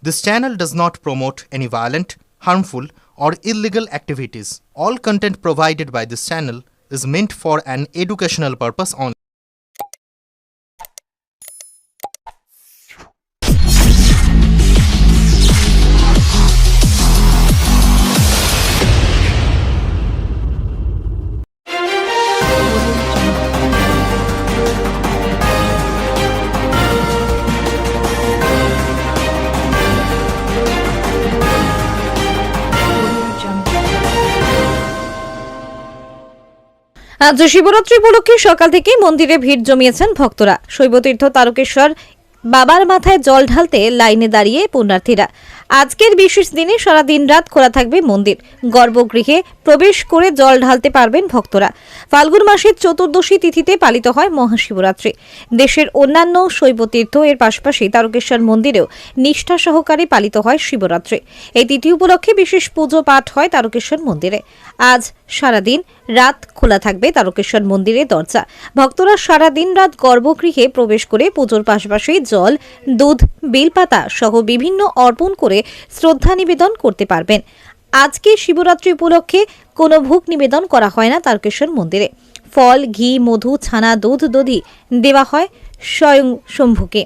This channel does not promote any violent, harmful, or illegal activities. All content provided by this channel is meant for an educational purpose only. আজ শিবরাত্রি উপলক্ষে সকাল থেকেই মন্দিরে ভিড় জমিয়েছেন ভক্তরা। শৈবতীর্থ তারকেশ্বর বাবার মাথায় জল ঢালতে লাইনে দাঁড়িয়ে পুণ্যার্থীরা। আজকের বিশেষ দিনে সারা দিন রাত খোলা থাকবে মন্দির। গর্ভগৃহে প্রবেশ করে জল ঢালতে পারবেন ভক্তরা। ফাল্গুন মাসের চতুর্দশী তিথিতে পালিত হয় মহাশিবরাত্রি। দেশের অন্যান্য শৈবতীর্থ এর পাশাপাশি তারকেশ্বর মন্দিরেও নিষ্ঠা সহকারে পালিত হয় শিবরাত্রি। এই তিথি উপলক্ষে বিশেষ পুজো পাঠ হয় তারকেশ্বর মন্দিরে। আজ সারাদিন রাত খোলা থাকবে তারকেশ্বর মন্দিরের দরজা। ভক্তরা সারা দিন রাত গর্ভগৃহে প্রবেশ করে পুজোর পাশাপাশি জল, দুধ, বেলপাতা সহ বিভিন্ন অর্পণ করে শ্রদ্ধা নিবেদন করতে পারবেন। আজকে শিবরাত্রি উপলক্ষে কোনো ভোগ নিবেদন করা হয় না তারকেশ্বর মন্দিরে। ফল, ঘি, মধু, ছানা, দুধ, দধি দেওয়া হয় স্বয়ং শম্ভুকে।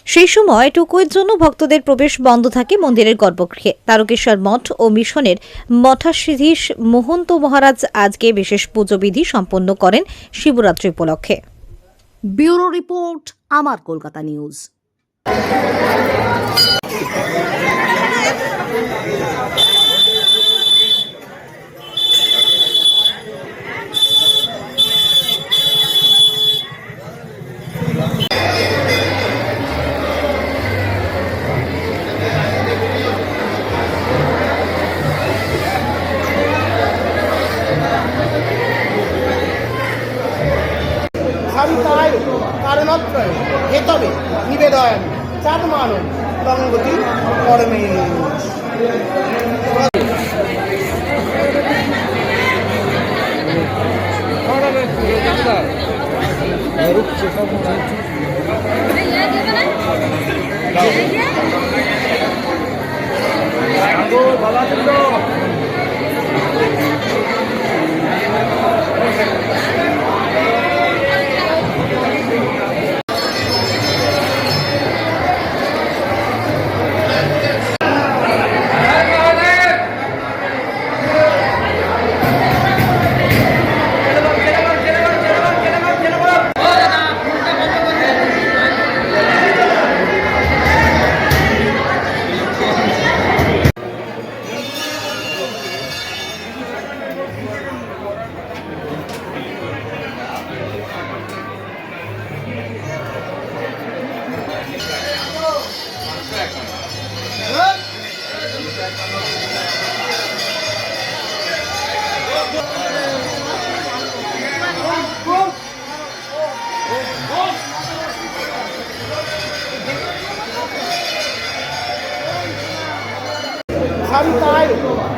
সেই সময় টুকুয়ের জন্য ভক্তদের প্রবেশ বন্ধ থাকে মন্দিরের গর্ভগৃহে। তারকেশ্বর মঠ ও মিশনের মঠাধীশ মহন্ত মহারাজ আজকে বিশেষ পুজোবিধি সম্পন্ন করেন শিবরাত্রি উপলক্ষে। ব্যুরো রিপোর্ট, আমার কলকাতা নিউজ। সবিতায় কারণত্রয় হেতবে নিবেদন চাঁদমান রঙ্গতি পরমেশ। সবিতায়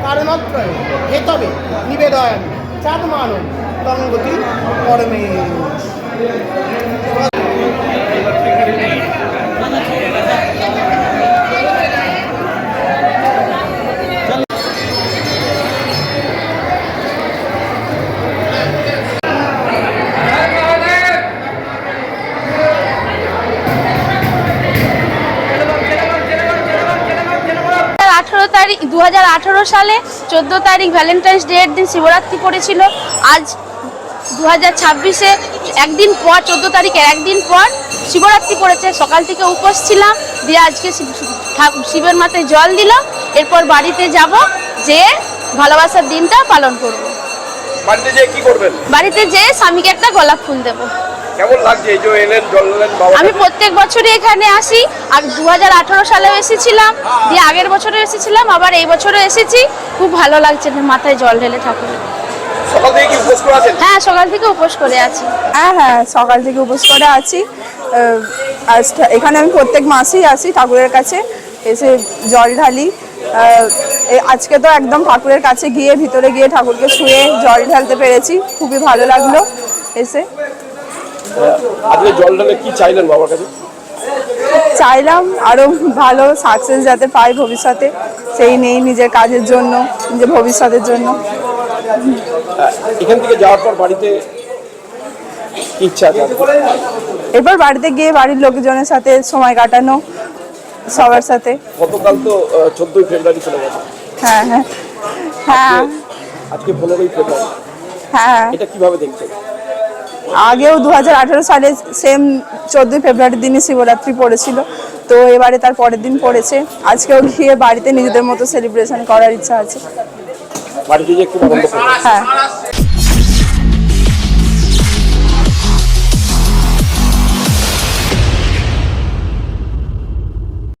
কারণত্রয় হেতবে নিবেদন চাঁদমান রঙ্গতি পরমেশ। তারিখ 2018 সালে 14 তারিখ ভ্যালেন্টাইন্স ডে এর দিন শিবরাত্রি পড়েছিল। আজ 2026-এ একদিন পর 14 তারিখের একদিন পর শিবরাত্রি পড়েছে। সকাল থেকে উপোস ছিলাম, দিয়ে আজকে শিবের মাথায় জল দিলাম। এরপর বাড়িতে যাব, যে ভালোবাসার দিনটা পালন করব। বাড়িতে যেয়ে কি করবেন? বাড়িতে যেয়ে স্বামীকে একটা গোলাপ ফুল দেব। কেমন লাগছে এই যে এলেন জল দিলেন বাবা? আমি প্রত্যেক বছরই এখানে আসি। আর 2018 সালেও এসেছিলাম, দিয়ে আগের বছরও এসেছিলাম, আবার এই বছরও এসেছি। খুব ভালো লাগছে মাথায় জল ঢেলে ঠাকুরের। সকাল থেকে কি উপোস করে আছেন? হ্যাঁ, সকাল থেকে উপোস করে আছি। হ্যাঁ, সকাল থেকে উপোস করে আছি। এখানে আমি প্রত্যেক মাসেই আসি ঠাকুরের কাছে, এসে জল ঢালি। আজকে তো একদম ঠাকুরের কাছে গিয়ে ভিতরে গিয়ে ঠাকুরকে ছুঁয়ে জল ঢালতে পেরেছি, খুবই ভালো লাগলো এসে। আজকে জল ঢালে কি চাইলেন বাবার কাছে? চাইলাম আরো ভালো সাকসেস যাতে পাই ভবিষ্যতে, সেই নেই নিজের কাজের জন্য, নিজের ভবিষ্যতের জন্য। এখান থেকে যাওয়ার পর বাড়িতে কি ইচ্ছা আছে আপনার? এরপর বাড়িতে গিয়ে বাড়ির লোকজনের সাথে সময় কাটানো, সবার সাথে। গতকাল তো 14ই ফেব্রুয়ারি চলে গেছে, হ্যাঁ হ্যাঁ হ্যাঁ আজকে 15ই ফেব্রুয়ারি, হ্যাঁ। এটা কিভাবে দেখছেন? আগেও 2018 সালে সেম 14 ফেব্রুয়ারির দিনই শিবরাত্রি পড়েছিল, তো এবারে তার পরের দিন পড়েছে। আজকেও গিয়ে বাড়িতে নিজেদের মতো সেলিব্রেশন করার ইচ্ছা আছে। বাড়িতে যে একটু আনন্দ করবেন। হ্যাঁ।